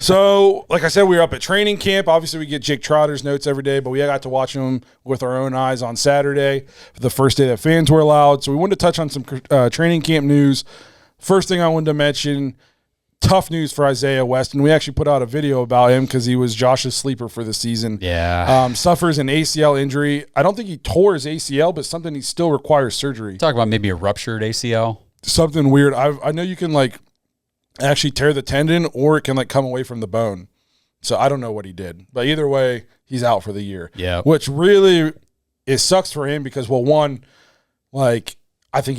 So, like I said, we were up at training camp. Obviously, we get Jake Trotter's notes every day, but we got to watch him with our own eyes on Saturday for the first day that fans were allowed. So we wanted to touch on some training camp news. First thing I wanted to mention, tough news for Isaiah Weston. We actually put out a video about him because he was Josh's sleeper for the season. Yeah. Suffers an ACL injury. I don't think he tore his ACL, but something he still requires surgery. Talk about maybe a ruptured ACL. Something weird. I know you can, like, actually tear the tendon or it can, like, come away from the bone. So I don't know what he did. But either way, he's out for the year. Yeah. Which really, it sucks for him because, well, one, like, I think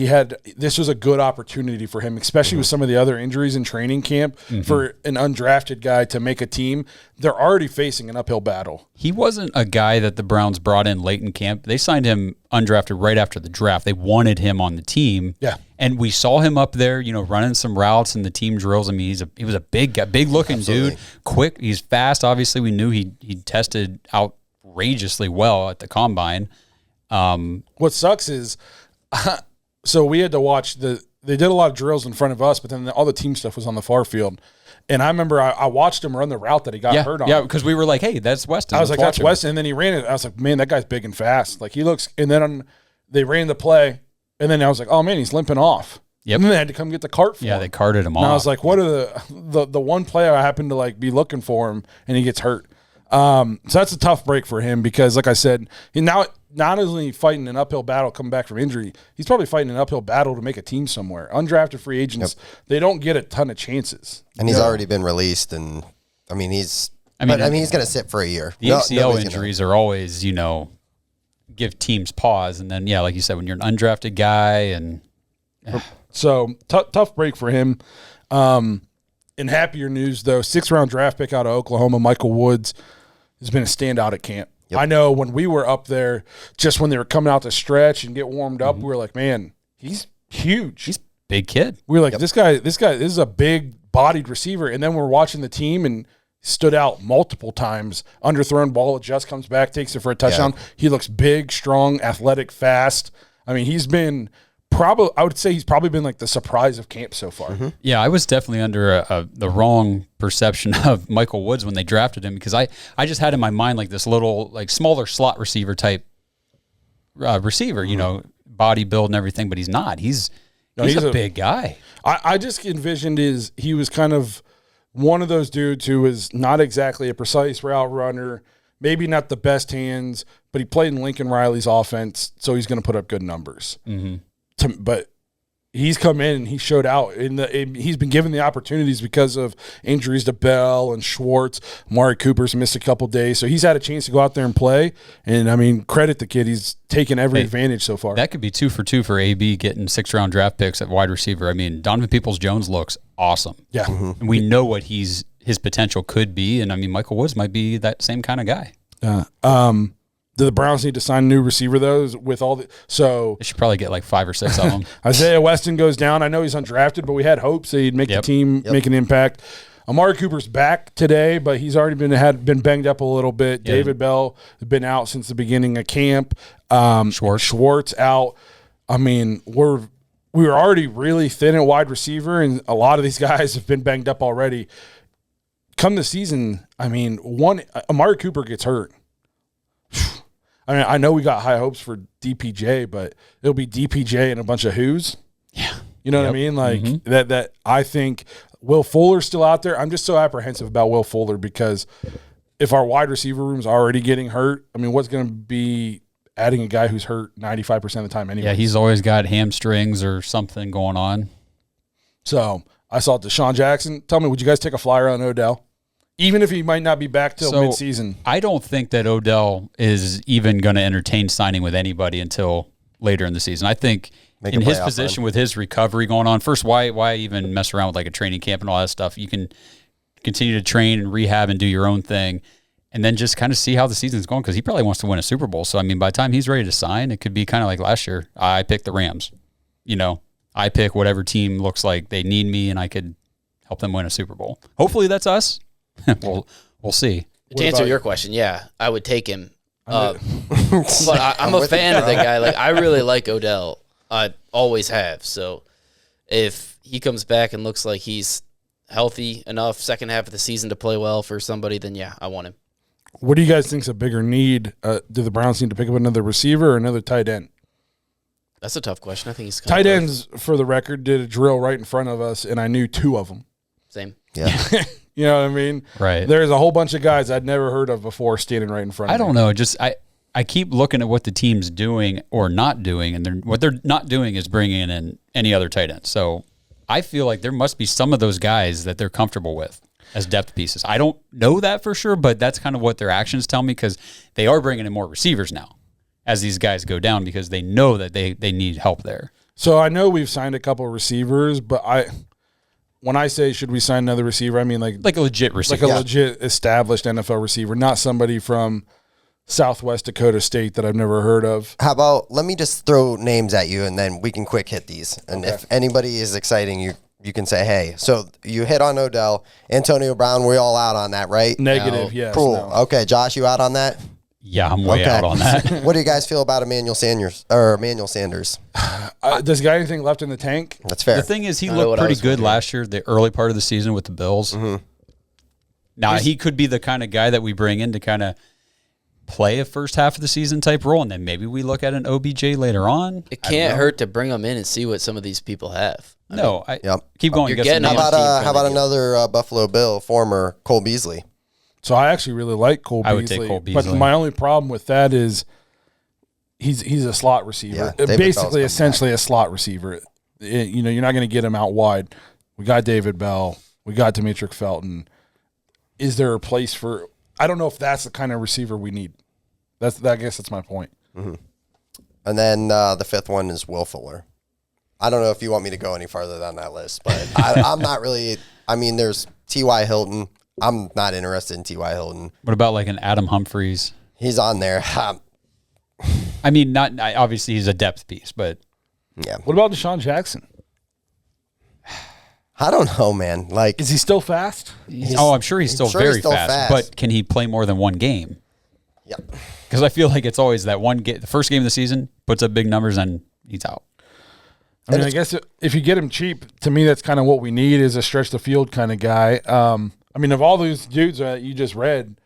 this was a good opportunity for him, especially with some of the other injuries in training camp, for an undrafted guy to make a team. They're already facing an uphill battle. He wasn't a guy that the Browns brought in late in camp. They signed him undrafted right after the draft. They wanted him on the team. Yeah. And we saw him up there, running some routes in the team drills. I mean, he was a big guy, big looking dude, quick. He's fast. Obviously, we knew he tested outrageously well at the combine. What sucks is so we had to watch they did a lot of drills in front of us, but then all the team stuff was on the far field. And I remember I watched him run the route that he got hurt on. Yeah, because we were like, hey, that's Weston. I was like, that's Weston. And then he ran it. I was like, man, that guy's big and fast. Like, he looks – and then they ran the play, and then I was like, oh, man, he's limping off. Yep. And then they had to come get the cart for him. Yeah, they carted him off. And I was like, what are the one play I happened to, like, be looking for him, and he gets hurt. So that's a tough break for him because, like I said, he now not only fighting an uphill battle coming back from injury, he's probably fighting an uphill battle to make a team somewhere. Undrafted free agents, they don't get a ton of chances. And he's already been released, and he's going to sit for a year. The ACL injuries are always, give teams pause, and then like you said, when you're an undrafted guy, and so tough break for him. In happier news, though, 6th-round draft pick out of Oklahoma, Michael Woods, has been a standout at camp. Yep. I know when we were up there, just when they were coming out to stretch and get warmed up, we were like, man, he's huge. He's a big kid. We were like, this is a big-bodied receiver. And then we're watching the team and stood out multiple times. Underthrown ball, just comes back, takes it for a touchdown. Yeah. He looks big, strong, athletic, fast. I mean, he's been – I would say he's probably been like the surprise of camp so far. Mm-hmm. Yeah, I was definitely under the wrong perception of Michael Woods when they drafted him because I just had in my mind like this little like smaller slot receiver type receiver, body build and everything, but he's not. He's a big guy. I just envisioned he was kind of one of those dudes who was not exactly a precise route runner, maybe not the best hands, but he played in Lincoln Riley's offense, so he's going to put up good numbers. Mm-hmm. But he's come in and he showed out. He's been given the opportunities because of injuries to Bell and Schwartz. Amari Cooper's missed a couple days, so he's had a chance to go out there and play. And, I mean, credit the kid. He's taken every advantage so far. That could be 2 for 2 for AB getting 6th-round draft picks at wide receiver. I mean, Donovan Peoples-Jones looks awesome. Yeah. Mm-hmm. And we know what his potential could be, and, I mean, Michael Woods might be that same kind of guy. Do the Browns need to sign a new receiver, though, with all the – so – they should probably get like 5 or 6 of them. Isaiah Weston goes down. I know he's undrafted, but we had hopes that he'd make the team, make an impact. Amari Cooper's back today, but he's already been banged up a little bit. Yeah. David Bell has been out since the beginning of camp. Schwartz out. I mean, we were already really thin at wide receiver, and a lot of these guys have been banged up already. Come the season, I mean, Amari Cooper gets hurt. I mean, I know we got high hopes for DPJ, but it'll be DPJ and a bunch of who's. Yeah. You know what I mean? Like that I think Will Fuller's still out there. I'm just so apprehensive about Will Fuller because if our wide receiver room's already getting hurt, I mean, what's going to be adding a guy who's hurt 95% of the time anyway? Yeah, he's always got hamstrings or something going on. So I saw DeShaun Jackson. Tell me, would you guys take a flyer on Odell? Even if he might not be back till midseason. I don't think that Odell is even going to entertain signing with anybody until later in the season. I think in his position with his recovery going on, first, why even mess around with like a training camp and all that stuff? You can continue to train and rehab and do your own thing and then just kind of see how the season's going because he probably wants to win a Super Bowl. So, I mean, by the time he's ready to sign, it could be kind of like last year. I picked the Rams. I pick whatever team looks like they need me and I could help them win a Super Bowl. Hopefully that's us. We'll see. To answer your question, yeah, I would take him. But I'm a fan of the guy. Like I really like Odell. I always have. So if he comes back and looks like he's healthy enough second half of the season to play well for somebody, then yeah, I want him. What do you guys think is a bigger need? Do the Browns need to pick up another receiver or another tight end? That's a tough question. I think he's tight ends, for the record, did a drill right in front of us, and I knew 2 of them. Same. Yeah. You know what I mean? Right. There's a whole bunch of guys I'd never heard of before standing right in front of me. I don't know. Just I keep looking at what the team's doing or not doing, and what they're not doing is bringing in any other tight end. So I feel like there must be some of those guys that they're comfortable with as depth pieces. I don't know that for sure, but that's kind of what their actions tell me, because they are bringing in more receivers now as these guys go down, because they know that they need help there. So I know we've signed a couple of receivers, but when I say should we sign another receiver, I mean like a legit receiver. Like a legit established NFL receiver, not somebody from Southwest Dakota State that I've never heard of. How about, let me just throw names at you, and then we can quick hit these. And if anybody is exciting, you can say, hey. So you hit on Odell. Antonio Brown, we're all out on that, right? Negative, yes. Cool. No. Okay, Josh, you out on that? Yeah, I'm way out on that. What do you guys feel about Emmanuel Sanders? Does he got anything left in the tank? That's fair. The thing is, he looked pretty good last year, the early part of the season with the Bills. Mm-hmm. Now, he could be the kind of guy that we bring in to kind of play a first half of the season type role, and then maybe we look at an OBJ later on. It can't hurt to bring them in and see what some of these people have. Keep going. You're getting how about another Buffalo Bill, former Cole Beasley? So I actually really like Cole Beasley. I would take Cole Beasley. But my only problem with that is he's a slot receiver. Basically, essentially a slot receiver. You're not going to get him out wide. We got David Bell. We got Demetric Felton. Is there a place for – I don't know if that's the kind of receiver we need. I guess that's my point. Mm-hmm. And then the fifth one is Will Fuller. I don't know if you want me to go any farther down that list, but I'm not really – I mean, there's T.Y. Hilton. I'm not interested in T.Y. Hilton. What about like an Adam Humphries? He's on there. I mean, obviously he's a depth piece, but yeah. What about DeShaun Jackson? I don't know, man. Like, is he still fast? I'm sure he's still very fast. But can he play more than one game? Yep. Because I feel like it's always that one game, the first game of the season, puts up big numbers, and he's out. I mean, I guess if you get him cheap, to me, that's kind of what we need, is a stretch the field kind of guy. I mean, of all those dudes that you just read,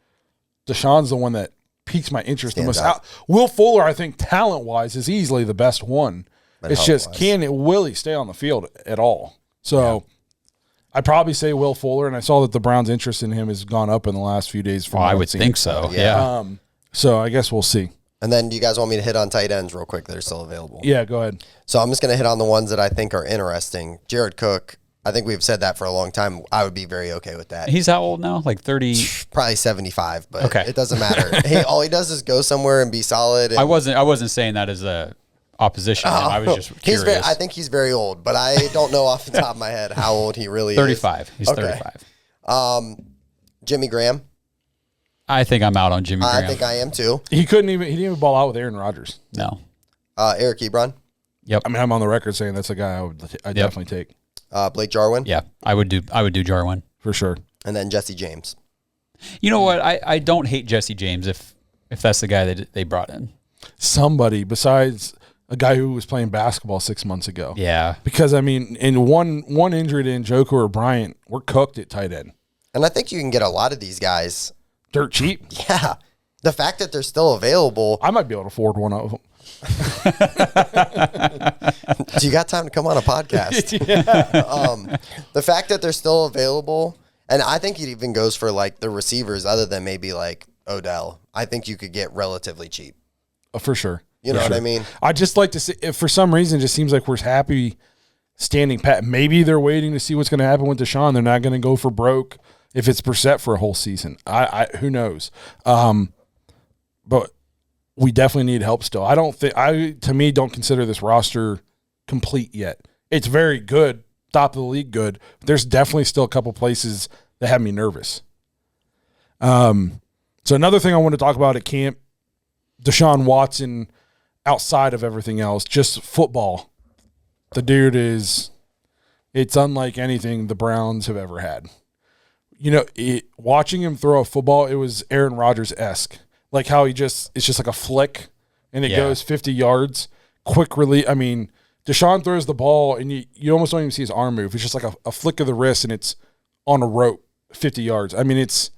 DeShaun's the one that piques my interest the most. Will Fuller, I think, talent-wise, is easily the best one. It's just, will he stay on the field at all? So I'd probably say Will Fuller, and I saw that the Browns' interest in him has gone up in the last few days. I would think so, yeah. So I guess we'll see. And then do you guys want me to hit on tight ends real quick that are still available? Yeah, go ahead. So I'm just going to hit on the ones that I think are interesting. Jared Cook. I think we've said that for a long time. I would be very okay with that. He's how old now? Like 30? Probably 75, but it doesn't matter. All he does is go somewhere and be solid. And I wasn't saying that as a opposition. I was just curious. I think he's very old, but I don't know off the top of my head how old he really 35. is. He's 35. Jimmy Graham. I think I'm out on Jimmy Graham. I think I am too. He didn't even ball out with Aaron Rodgers. No. Eric Ebron. Yep. I mean, I'm on the record saying that's a guy I'd definitely take. Blake Jarwin. Yeah, I would do Jarwin for sure. And then Jesse James. You know what? I don't hate Jesse James if that's the guy that they brought in. Somebody besides a guy who was playing basketball 6 months ago. Yeah. Because I mean, in one injury to Njoku or Bryant, we're cooked at tight end. And I think you can get a lot of these guys dirt cheap. Yeah. The fact that they're still available. I might be able to afford one of them. Do you got time to come on a podcast? The fact that they're still available, and I think it even goes for like the receivers other than maybe like Odell. I think you could get relatively cheap. For sure. You know what I mean? I'd just like to see, if for some reason it just seems like we're happy standing pat. Maybe they're waiting to see what's going to happen with DeShaun. They're not going to go for broke if it's Brissett for a whole season. Who knows? But we definitely need help still. To me, don't consider this roster complete yet. It's very good, top of the league good. But there's definitely still a couple places that have me nervous. So another thing I want to talk about at camp, DeShaun Watson, outside of everything else, just football. The dude it's unlike anything the Browns have ever had. You know, watching him throw a football, it was Aaron Rodgers-esque. Like how it's just like a flick, and it goes 50 yards, quick release. I mean, DeShaun throws the ball, and you almost don't even see his arm move. It's just like a flick of the wrist, and it's on a rope 50 yards. I mean, it's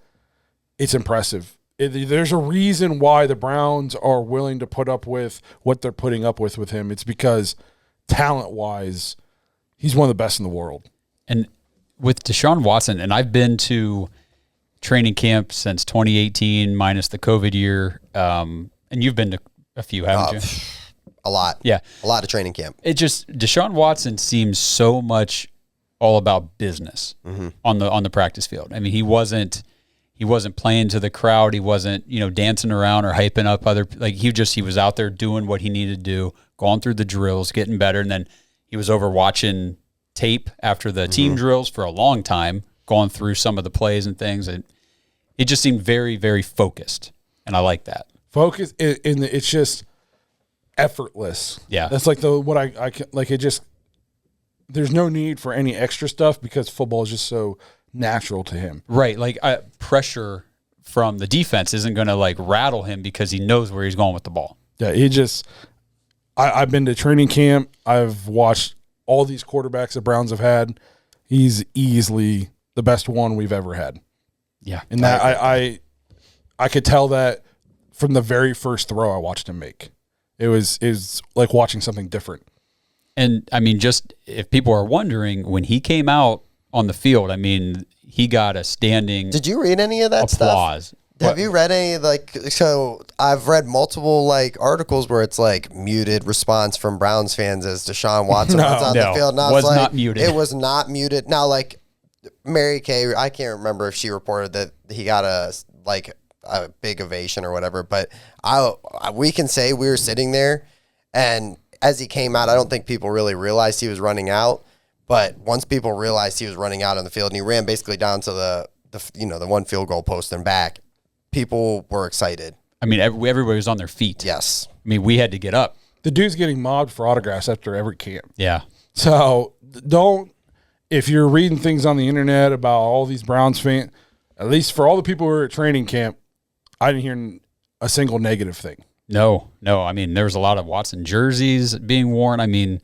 impressive. There's a reason why the Browns are willing to put up with what they're putting up with him. It's because talent-wise, he's one of the best in the world. And with DeShaun Watson, and I've been to training camp since 2018 minus the COVID year, and you've been to a few, haven't you? A lot. Yeah. A lot of training camp. It just, DeShaun Watson seems so much all about business on the practice field. I mean, he wasn't playing to the crowd. He wasn't, dancing around or hyping up other, like he was out there doing what he needed to do, going through the drills, getting better. And then he was over watching tape after the team drills for a long time, going through some of the plays and things. And it just seemed very, very focused. And I like that. Focus, and it's just effortless. Yeah. That's like there's no need for any extra stuff because football is just so natural to him. Right. Like pressure from the defense isn't going to like rattle him because he knows where he's going with the ball. Yeah. I've been to training camp. I've watched all these quarterbacks the Browns have had. He's easily the best one we've ever had. Yeah. And that I could tell that from the very first throw I watched him make. It was like watching something different. And I mean, just if people are wondering, when he came out on the field, I mean, he got a standing Did you read any of that applause. stuff? Have you read any, so I've read multiple, articles where it's, muted response from Browns fans as DeShaun Watson runs on the field. And I was not muted. It was not muted. Now, Mary Kay, I can't remember if she reported that he got a big ovation or whatever, but we can say we were sitting there, and as he came out, I don't think people really realized he was running out, but once people realized he was running out on the field and he ran basically down to the one field goal post and back, people were excited. I mean, everybody was on their feet. Yes. I mean, we had to get up. The dude's getting mobbed for autographs after every camp. Yeah. So if you're reading things on the internet about all these Browns fans, at least for all the people who were at training camp, I didn't hear a single negative thing. No. I mean, there was a lot of Watson jerseys being worn. I mean,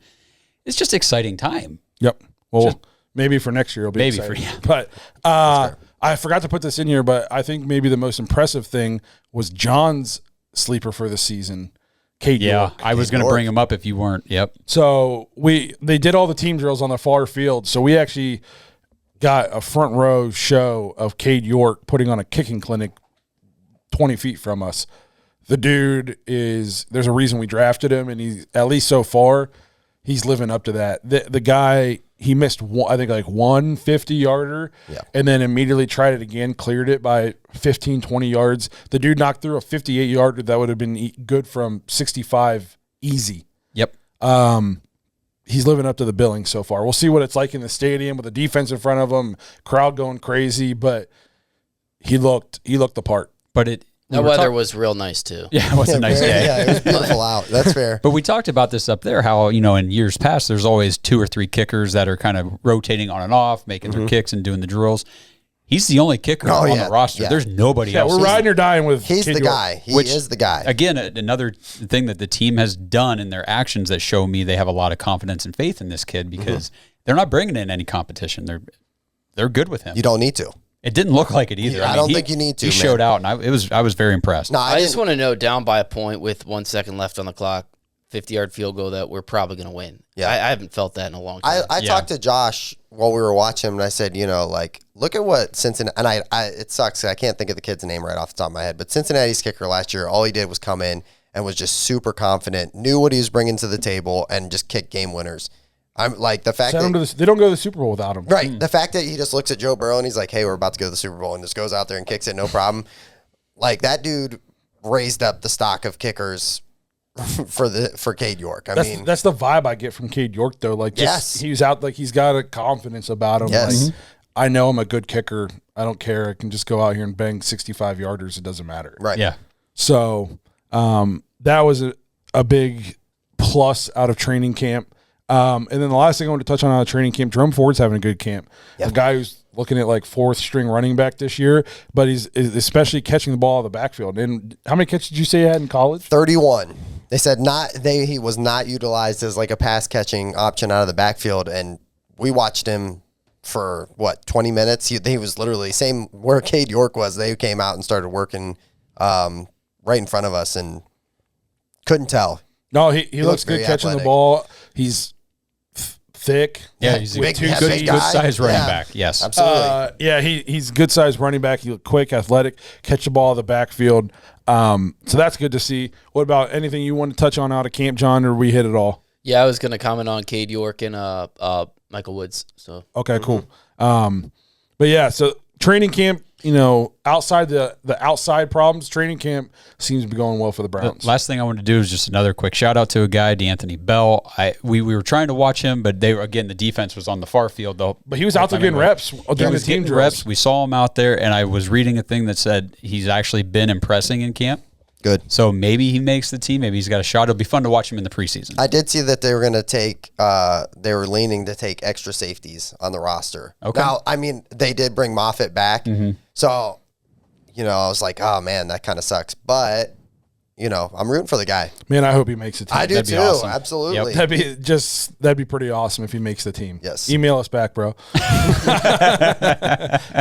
it's just exciting time. Yep. Well, maybe for next year it'll be exciting. But I forgot to put this in here, but I think maybe the most impressive thing was John's sleeper for the season, Cade York. I was going to bring him up if you weren't. Yep. So they did all the team drills on the far field, so we actually got a front row show of Cade York putting on a kicking clinic 20 feet from us. The dude there's a reason we drafted him, and he's, at least so far, he's living up to that. The guy, he missed one 50-yarder, and then immediately tried it again, cleared it by 15, 20 yards. The dude knocked through a 58-yarder that would have been good from 65 easy. Yep. He's living up to the billing so far. We'll see what it's like in the stadium with the defense in front of him, crowd going crazy, but he looked the part. But the weather was real nice too. Yeah, it was a nice day. Yeah, it was beautiful out. That's fair. But we talked about this up there, how, in years past, there's always 2 or 3 kickers that are kind of rotating on and off, making their kicks and doing the drills. He's the only kicker on the roster. Yeah. There's nobody else. We're riding or dying with He's Cade the York. guy. He is the guy. Again, another thing that the team has done in their actions that show me they have a lot of confidence and faith in this kid, because they're not bringing in any competition. They're good with him. You don't need to. It didn't look like it either. I don't think you need to. He showed out, and I was very impressed. No, I just want to know, down by a point with 1 second left on the clock, 50-yard field goal, that we're probably going to win. Yeah, I haven't felt that in a long time. I talked to Josh while we were watching him, and I said, look at what Cincinnati, and it sucks, I can't think of the kid's name right off the top of my head, but Cincinnati's kicker last year, all he did was come in and was just super confident, knew what he was bringing to the table, and just kick game winners. I'm like, the fact that they don't go to the Super Bowl without him. Right. The fact that he just looks at Joe Burrow and he's like, hey, we're about to go to the Super Bowl, and just goes out there and kicks it, no problem. That dude raised up the stock of kickers for Cade York. That's the vibe I get from Cade York, though. He's out, he's got a confidence about him. Yes. I know I'm a good kicker. I don't care. I can just go out here and bang 65-yarders. It doesn't matter. Right. Yeah. So that was a big plus out of training camp. And then the last thing I want to touch on out of training camp, Jerome Ford's having a good camp. Yeah. A guy who's looking at 4th string running back this year, but he's especially catching the ball out of the backfield. And how many catches did you say he had in college? 31. They said he was not utilized as a pass catching option out of the backfield, and we watched him for 20 minutes. He was literally same where Cade York was. They came out and started working right in front of us and couldn't tell. No, he looks good catching the ball. He's thick. Yeah, he's a good size running back. Yes, absolutely. He's good size running back. He look quick, athletic, catch the ball in the backfield. So that's good to see. What about anything you want to touch on out of camp, John, or we hit it all? Yeah, I was going to comment on Cade York and Michael Woods. So okay, cool. But yeah, so training camp, outside the outside problems, training camp seems to be going well for the Browns. Last thing I want to do is just another quick shout out to a guy, D'Anthony Bell. We were trying to watch him, but the defense was on the far field though. But he was out there getting reps during the team drills. We saw him out there, and I was reading a thing that said he's actually been impressing in camp. Good. So maybe he makes the team. Maybe he's got a shot. It'll be fun to watch him in the preseason. I did see that they were going to take they were leaning to take extra safeties on the roster. Okay. Now, I mean, they did bring Moffitt back. Mm-hmm. So, I was like, oh, man, that kind of sucks. But, I'm rooting for the guy. Man, I hope he makes the team. I do too. Awesome. Absolutely. Yep. That'd be pretty awesome if he makes the team. Yes. Email us back, bro.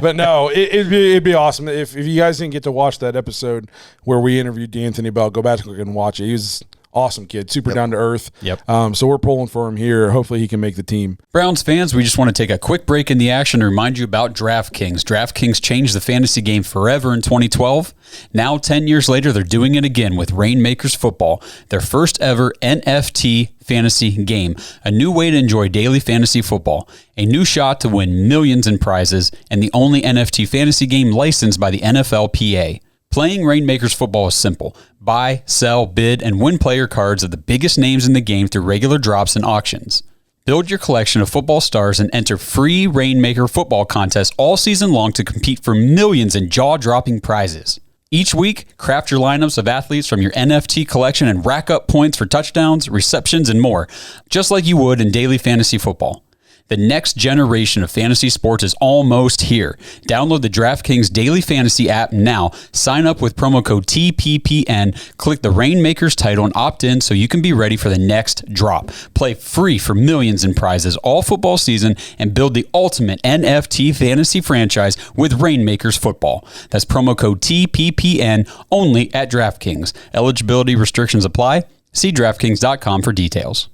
But no, it'd be awesome. If you guys didn't get to watch that episode where we interviewed D'Anthony Bell, go back and watch it. He was awesome kid, super down to earth. Yep. So we're pulling for him here. Hopefully he can make the team. Browns fans, we just want to take a quick break in the action to remind you about DraftKings. DraftKings changed the fantasy game forever in 2012. Now, 10 years later, they're doing it again with Rainmakers Football, their first ever NFT fantasy game. A new way to enjoy daily fantasy football. A new shot to win millions in prizes, and the only NFT fantasy game licensed by the NFLPA. Playing Rainmakers Football is simple. Buy, sell, bid, and win player cards of the biggest names in the game through regular drops and auctions. Build your collection of football stars and enter free Rainmaker Football contests all season long to compete for millions in jaw-dropping prizes. Each week, craft your lineups of athletes from your NFT collection and rack up points for touchdowns, receptions, and more, just like you would in daily fantasy football. The next generation of fantasy sports is almost here. Download the DraftKings Daily Fantasy app now. Sign up with promo code TPPN. Click the Rainmakers title and opt in so you can be ready for the next drop. Play free for millions in prizes all football season and build the ultimate NFT fantasy franchise with Rainmakers Football. That's promo code TPPN only at DraftKings. Eligibility restrictions apply. See DraftKings.com for details.